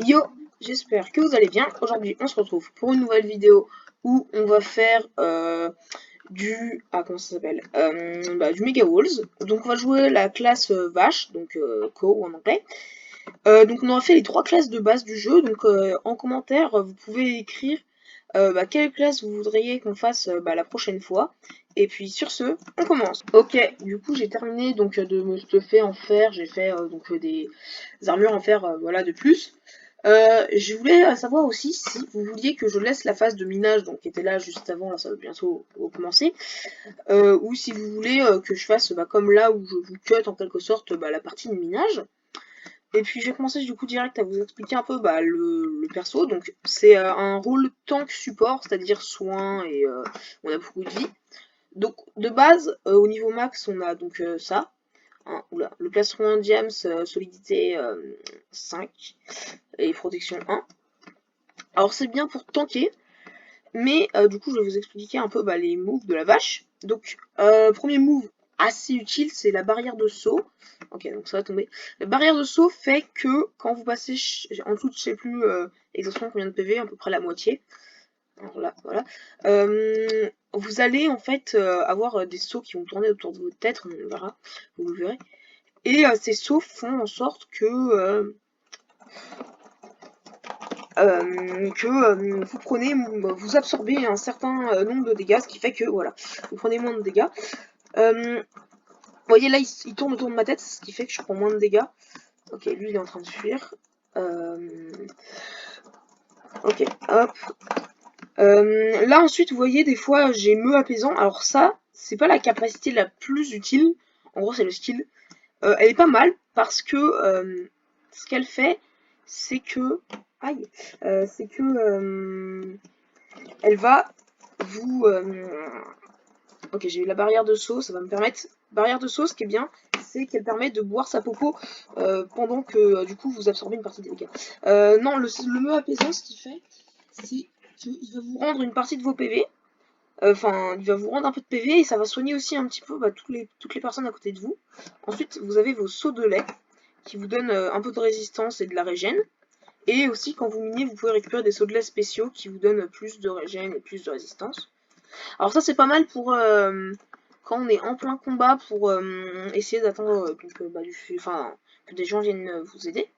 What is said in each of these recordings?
Yo, j'espère que vous allez bien. Aujourd'hui, on se retrouve pour une nouvelle vidéo où on va faire comment ça s'appelle du Mega Walls. Donc on va jouer la classe vache, donc Co en anglais. Donc on aura fait les trois classes de base du jeu. Donc en commentaire, vous pouvez écrire quelle classe vous voudriez qu'on fasse la prochaine fois. Et puis sur ce, on commence. Ok, du coup j'ai terminé donc de me stuffer en fer. J'ai fait des armures en fer, voilà, de plus. Je voulais savoir aussi si vous vouliez que je laisse la phase de minage, donc qui était là juste avant, là ça va bientôt commencer, ou si vous voulez que je fasse comme là où je vous cut en quelque sorte la partie de minage. Et puis je vais commencer du coup direct à vous expliquer un peu le perso. Donc c'est un rôle tank support, c'est-à-dire soin et on a beaucoup de vie. Donc de base, au niveau max, on a donc ça. Hein, oula, le plastron diams, solidité 5 et protection 1. Alors c'est bien pour tanker, mais du coup je vais vous expliquer un peu les moves de la vache. Donc premier move assez utile, c'est la barrière de saut. Ok, donc ça va tomber. La barrière de saut fait que quand vous passez en dessous, je sais plus exactement combien de PV, à peu près la moitié. Alors là, voilà. Vous allez en fait avoir des sauts qui vont tourner autour de votre tête, on verra, vous le verrez. Et ces sauts font en sorte que vous prenez, vous absorbez un certain nombre de dégâts, ce qui fait que voilà, vous prenez moins de dégâts. Vous voyez là, il tourne autour de ma tête, ce qui fait que je prends moins de dégâts. Ok, lui il est en train de fuir. Ok, hop. Là ensuite, vous voyez, des fois j'ai me apaisant. Alors ça, c'est pas la capacité la plus utile. En gros, c'est le skill. Elle est pas mal parce que ce qu'elle fait, c'est que. Aïe! C'est que. Elle va vous. Ok, j'ai eu la barrière de saut, ça va me permettre. Barrière de saut, ce qui est bien, c'est qu'elle permet de boire sa popo pendant que du coup vous absorbez une partie des dégâts. Non, le me apaisant, ce qu'il fait, c'est qu'il va vous rendre une partie de vos PV. Enfin, il va vous rendre un peu de PV et ça va soigner aussi un petit peu toutes les personnes à côté de vous. Ensuite, vous avez vos sauts de lait qui vous donnent un peu de résistance et de la régène. Et aussi, quand vous minez, vous pouvez récupérer des sauts de lait spéciaux qui vous donnent plus de régène et plus de résistance. Alors ça, c'est pas mal pour quand on est en plein combat, pour essayer d'attendre que des gens viennent vous aider.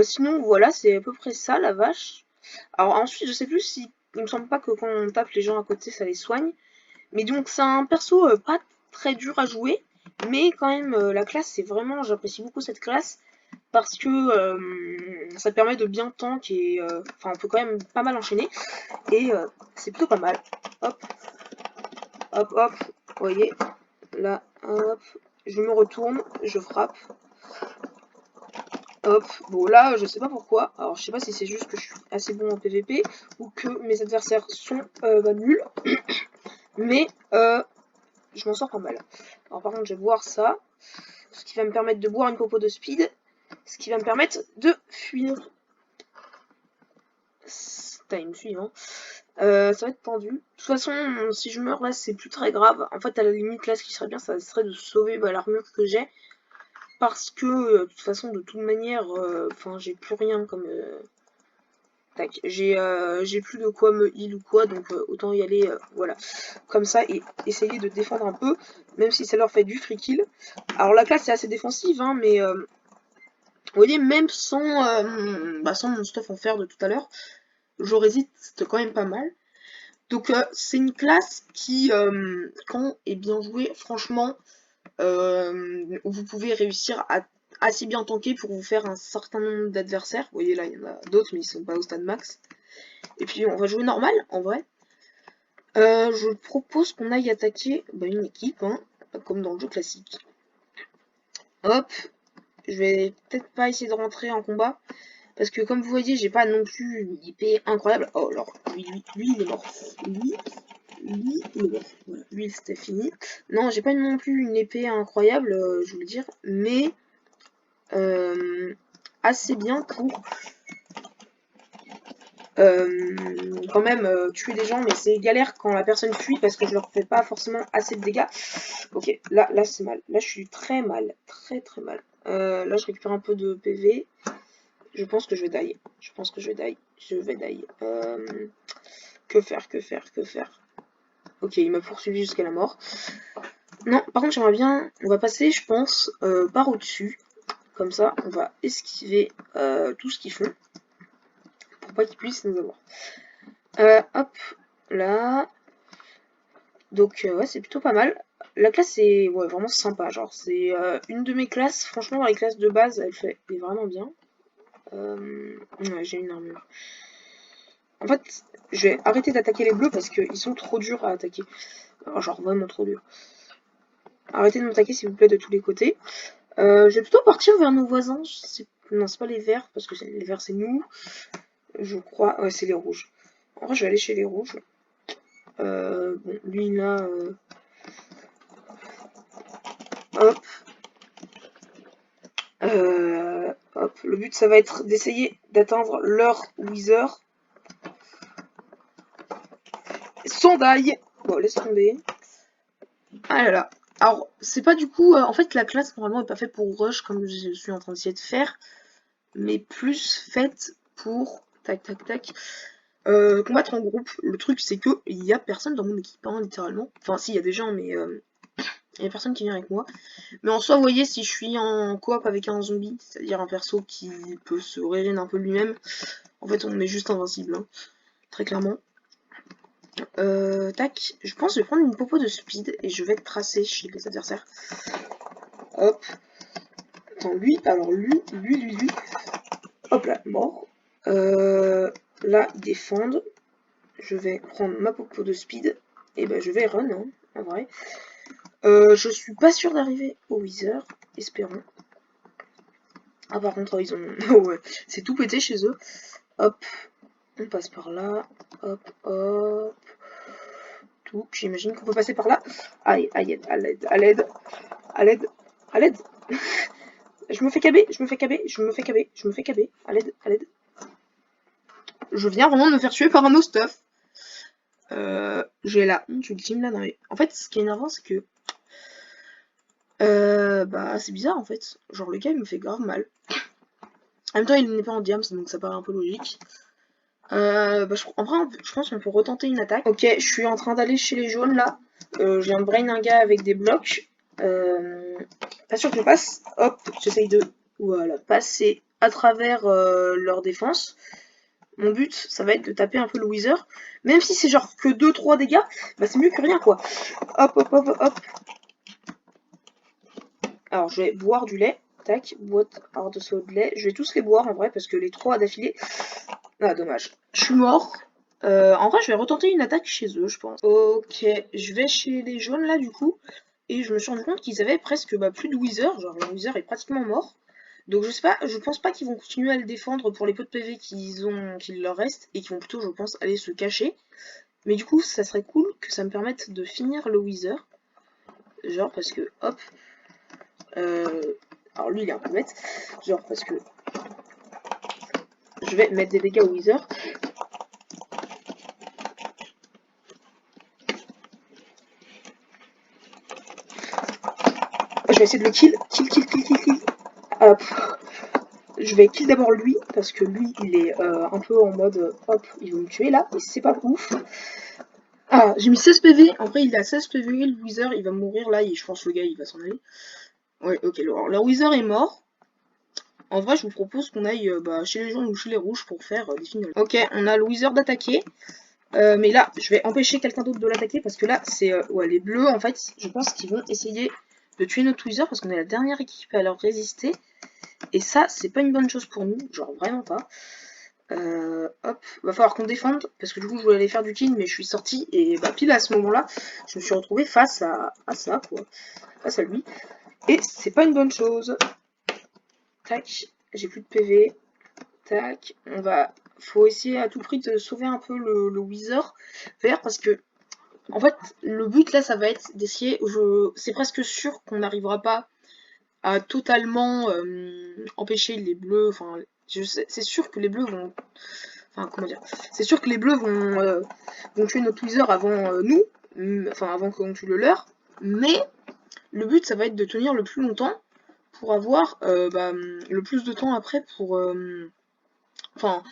Sinon, voilà, c'est à peu près ça, la vache. Alors ensuite, je sais plus si... Il me semble pas que quand on tape les gens à côté, ça les soigne. Mais donc, c'est un perso pas très dur à jouer. Mais quand même, la classe, c'est vraiment... J'apprécie beaucoup cette classe. Parce que ça permet de bien tank et... Enfin, on peut quand même pas mal enchaîner. Et c'est plutôt pas mal. Hop, hop, hop. Vous voyez, là, hop. Je me retourne, je frappe. Hop, bon là je sais pas pourquoi, alors je sais pas si c'est juste que je suis assez bon en PVP ou que mes adversaires sont nuls, mais je m'en sors pas mal. Alors par contre je vais boire ça, ce qui va me permettre de boire une popo de speed, ce qui va me permettre de fuir. Time suivant. Ça va être tendu. De toute façon, si je meurs là, c'est plus très grave. En fait, à la limite, là, ce qui serait bien, ça serait de sauver l'armure que j'ai. Parce que, de toute façon, de toute manière, j'ai plus rien comme... Tac, j'ai plus de quoi me heal ou quoi, donc autant y aller, voilà, comme ça, et essayer de défendre un peu, même si ça leur fait du free kill. Alors la classe est assez défensive, hein, mais vous voyez, même sans mon stuff en fer de tout à l'heure, je résiste quand même pas mal. Donc c'est une classe qui, quand est bien jouée, franchement, vous pouvez réussir à assez bien tanker pour vous faire un certain nombre d'adversaires. Vous voyez là, il y en a d'autres, mais ils sont pas au stade max. Et puis on va jouer normal, en vrai. Je propose qu'on aille attaquer une équipe, hein, comme dans le jeu classique. Hop, je vais peut-être pas essayer de rentrer en combat, parce que comme vous voyez, j'ai pas non plus une épée incroyable. Oh, alors, lui, il est mort. Lui, il est mort. Voilà, lui, c'était fini. Non, j'ai pas non plus une épée incroyable, je veux dire, mais assez bien pour quand même tuer des gens, mais c'est galère quand la personne fuit parce que je leur fais pas forcément assez de dégâts. Ok, là c'est mal. Là je suis très mal. Très très mal. Là je récupère un peu de PV. Je pense que je vais die. Je pense que je vais die. Je vais die. Que faire, que faire, que faire? Ok, il m'a poursuivi jusqu'à la mort. Non, par contre, j'aimerais bien... On va passer, je pense, par au-dessus. Comme ça, on va esquiver tout ce qu'ils font. Pour pas qu'ils puissent nous avoir. Hop, là. Donc, ouais, c'est plutôt pas mal. La classe est ouais, vraiment sympa. Genre, c'est une de mes classes. Franchement, dans les classes de base, elle est vraiment bien. Ouais, j'ai une armure. En fait, je vais arrêter d'attaquer les bleus parce qu'ils sont trop durs à attaquer. Alors, genre, vraiment trop durs. Arrêtez de m'attaquer, s'il vous plaît, de tous les côtés. Je vais plutôt partir vers nos voisins. Non, c'est pas les verts, parce que les verts, c'est nous. Je crois... Ouais, c'est les rouges. En vrai, je vais aller chez les rouges. Bon, lui, là... Hop. Hop. Le but, ça va être d'essayer d'atteindre leur Wither. Sans die. Bon, laisse tomber. Ah là là. Alors, c'est pas du coup... en fait, la classe, normalement, est pas faite pour rush, comme je suis en train d'essayer de faire. Mais plus faite pour... Tac, tac, tac. Combattre en groupe. Le truc, c'est que il y a personne dans mon équipe, hein, littéralement. Enfin, si, il y a des gens, mais... il y a personne qui vient avec moi. Mais en soi, vous voyez, si je suis en coop avec un zombie, c'est-à-dire un perso qui peut se régénérer un peu lui-même, en fait, on est juste invincible, hein, très clairement. Tac, je pense que je vais prendre une popo de speed et je vais tracer chez les adversaires. Hop. Attends, lui, alors lui. Hop là, mort. Là, ils défendent. Je vais prendre ma popo de speed. Et ben, je vais run, hein, en vrai. Je suis pas sûr d'arriver au Wither. Espérons. Ah, par contre, ils ont... ouais, c'est tout pété chez eux. Hop. On passe par là. Hop, hop. Tout. J'imagine qu'on peut passer par là. Aïe, aïe, à l'aide, à l'aide. À l'aide, à l'aide. Je me fais caber, je me fais caber, je me fais caber, je me fais caber. À l'aide, à l'aide. Je viens vraiment de me faire tuer par un stuff. J'ai la honte ultime là dans les... En fait, ce qui est énervant, c'est que... bah, c'est bizarre en fait. Genre, le gars, il me fait grave mal. En même temps, il n'est pas en diams, donc ça paraît un peu logique. Bah, en vrai, je pense qu'on peut retenter une attaque. Ok, je suis en train d'aller chez les jaunes là. Je viens de brain un gars avec des blocs. Pas sûr que je passe. Hop, j'essaye de voilà, passer à travers leur défense. Mon but, ça va être de taper un peu le Wither. Même si c'est genre que 2-3 dégâts, bah c'est mieux que rien quoi. Hop, hop, hop, hop. Alors je vais boire du lait. Tac, boîte hors de saut de lait. Je vais tous les boire en vrai parce que les 3 d'affilée. Ah, dommage. Je suis mort. En vrai, je vais retenter une attaque chez eux, je pense. Ok, je vais chez les jaunes là, du coup. Et je me suis rendu compte qu'ils avaient presque plus de Wither. Genre, le Wither est pratiquement mort. Donc, je sais pas, je pense pas qu'ils vont continuer à le défendre pour les peu de PV qu'il leur reste. Et qu'ils vont plutôt, je pense, aller se cacher. Mais du coup, ça serait cool que ça me permette de finir le Wither. Genre, parce que, hop. Alors, lui, il est un peu bête. Genre, parce que je vais mettre des dégâts au Wither. Je vais essayer de le kill. Kill. Hop. Je vais kill d'abord lui, parce que lui, il est un peu en mode, hop, il veut me tuer là, et c'est pas ouf. Ah, j'ai mis 16 PV, en vrai il a 16 PV, le Wither, il va mourir là, et je pense que le gars, il va s'en aller. Ouais, ok, alors le Wither est mort. En vrai, je vous propose qu'on aille chez les jaunes ou chez les rouges pour faire des finales. Ok, on a le Wither d'attaquer. Mais là, je vais empêcher quelqu'un d'autre de l'attaquer, parce que là, c'est ouais, les bleus, en fait, je pense qu'ils vont essayer de tuer notre Wither, parce qu'on est la dernière équipe à leur résister. Et ça, c'est pas une bonne chose pour nous, genre vraiment pas. Hop, va falloir qu'on défende, parce que du coup je voulais aller faire du kill, mais je suis sortie, et bah pile à ce moment-là, je me suis retrouvée face à ça, quoi. Face à lui. Et c'est pas une bonne chose. Tac, j'ai plus de PV. Tac, faut essayer à tout prix de sauver un peu le Wither vert, parce que, en fait, le but là, ça va être d'essayer, c'est presque sûr qu'on n'arrivera pas à totalement empêcher les bleus, enfin, c'est sûr que les bleus vont... Enfin, comment dire, c'est sûr que les bleus vont tuer notre Wither avant nous, enfin avant qu'on tue le leur, mais le but ça va être de tenir le plus longtemps pour avoir le plus de temps après Enfin,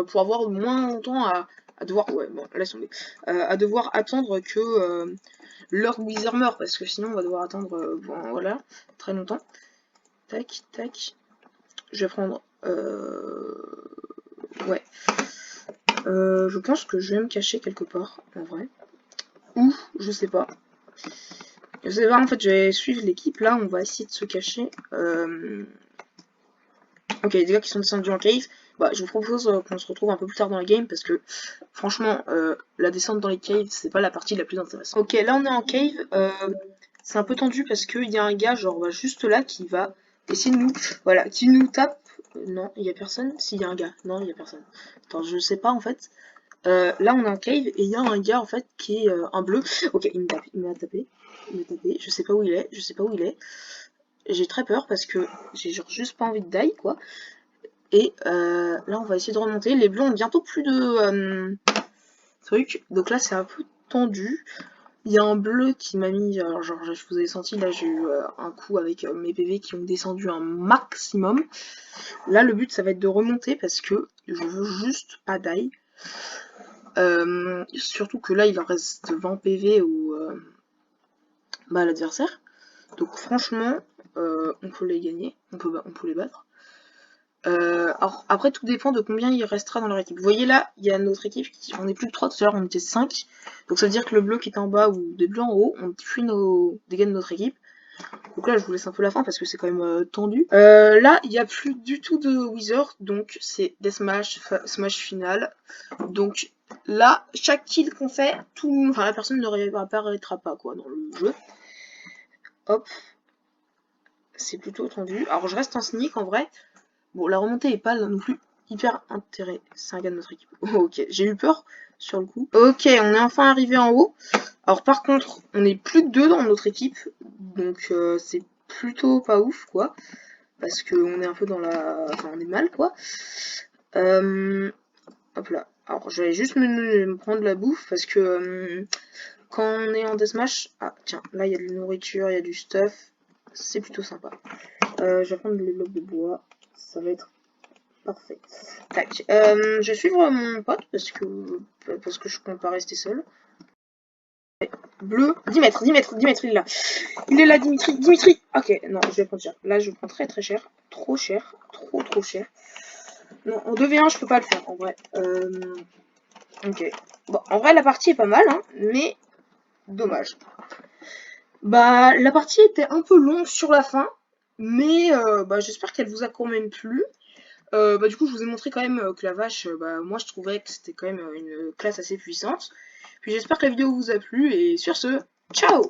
pour avoir moins longtemps à devoir... Ouais, bon, laisse tomber. À devoir attendre que leur Wither meurt, parce que sinon on va devoir attendre, bon, voilà, très longtemps. Tac, tac. Je vais prendre... ouais. Je pense que je vais me cacher quelque part, en vrai. Ou, je sais pas. Je sais pas, en fait, je vais suivre l'équipe, là, on va essayer de se cacher. Ok, des gars qui sont descendus en cave. Bah, je vous propose qu'on se retrouve un peu plus tard dans la game, parce que, franchement, la descente dans les caves, c'est pas la partie la plus intéressante. Ok, là, on est en cave. C'est un peu tendu, parce qu'il y a un gars, genre, juste là, qui va essayer de nous... Voilà, qui nous tape. Non, il y a personne. Si, il y a un gars. Non, il y a personne. Attends, je sais pas, en fait. Là, on est en cave, et il y a un gars, en fait, qui est un bleu. Ok, il me tape, il m'a tapé. Il m'a tapé. Je sais pas où il est, je sais pas où il est. J'ai très peur, parce que j'ai genre juste pas envie de die, quoi. Et là, on va essayer de remonter. Les bleus ont bientôt plus de trucs. Donc là, c'est un peu tendu. Il y a un bleu qui m'a mis... Alors, genre, je vous ai senti, là, j'ai eu un coup avec mes PV qui ont descendu un maximum. Là, le but, ça va être de remonter parce que je veux juste pas die. Surtout que là, il en reste 20 PV à l'adversaire. Donc franchement, on peut les gagner, on peut les battre. Alors après, tout dépend de combien il restera dans leur équipe. Vous voyez là, il y a notre équipe, on est plus que 3, tout à l'heure on était 5. Donc ça veut dire que le bleu qui est en bas ou des bleus en haut, on fuit nos dégâts de notre équipe. Donc là, je vous laisse un peu la fin parce que c'est quand même tendu. Là, il n'y a plus du tout de Wither, donc c'est Deathmatch, Smash final. Donc là, chaque kill qu'on fait, la personne ne réapparaîtra pas quoi dans le jeu. Hop. C'est plutôt tendu. Alors je reste en sneak en vrai. Bon, la remontée est pas non plus hyper intéressante. C'est un gars de notre équipe. Oh, ok, j'ai eu peur sur le coup. Ok, on est enfin arrivé en haut. Alors par contre, on est plus que 2 dans notre équipe. Donc c'est plutôt pas ouf, quoi. Parce qu'on est un peu dans la... Enfin, on est mal, quoi. Hop là. Alors, je vais juste me prendre la bouffe parce que quand on est en deathmatch... Ah, tiens, là, il y a de la nourriture, il y a du stuff. C'est plutôt sympa. Je vais prendre les blocs de bois. Ça va être parfait. Tac. Je vais suivre mon pote parce que je compte pas rester seul. Bleu. 10 mètres, 10 mètres, 10 mètres, il est là. Il est là, Dimitri. Dimitri. Ok, non, je vais prendre cher. Là, je prends très très cher. Trop cher. Trop cher. Non, en 2v1, je peux pas le faire, en vrai. Ok. Bon, en vrai, la partie est pas mal, hein, mais dommage. Bah, la partie était un peu longue sur la fin, mais j'espère qu'elle vous a quand même plu. Du coup, je vous ai montré quand même que la vache, moi je trouvais que c'était quand même une classe assez puissante. Puis j'espère que la vidéo vous a plu, et sur ce, ciao!